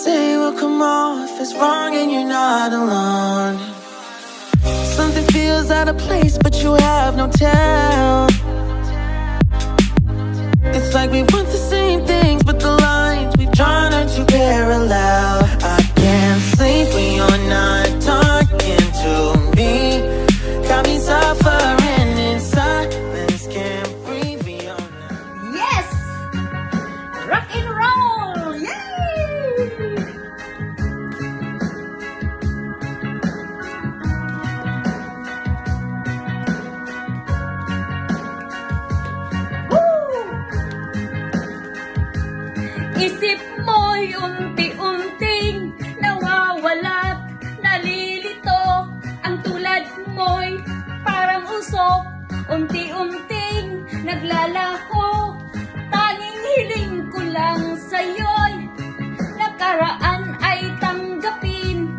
say will come off as wrong and you're not alone. Something feels out of place, but you have no tell. It's like we want the same things, but the lines we've drawn are too parallel. I can't sleep when you're not talking to me. Got me suffering in silence, can't breathe when you're not. Yes! Rock and roll! Yay! Woo! Isip mo'y unti-unting nawawala't nalilito. Ang tulad mo'y parang usok, unti-unting naglalaho. Tanging hiling ko lang sa'yo'y nakaraan ay tanggapin,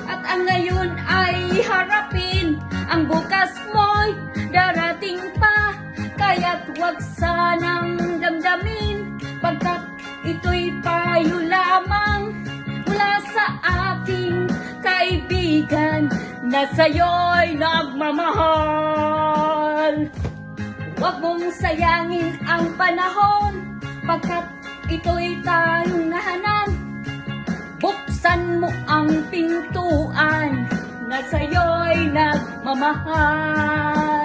at ang ngayon ay harapin. Ang bukas mo'y darating pa, kaya't huwag sanang damdamin, pagkat ito'y payo lamang mula sa aking kaibigan na sa'yo'y nagmamahal. Huwag mong sayangin ang panahon, pagkat ito'y tayong nahanan. Buksan mo ang pintuan na sa'yo'y nagmamahal.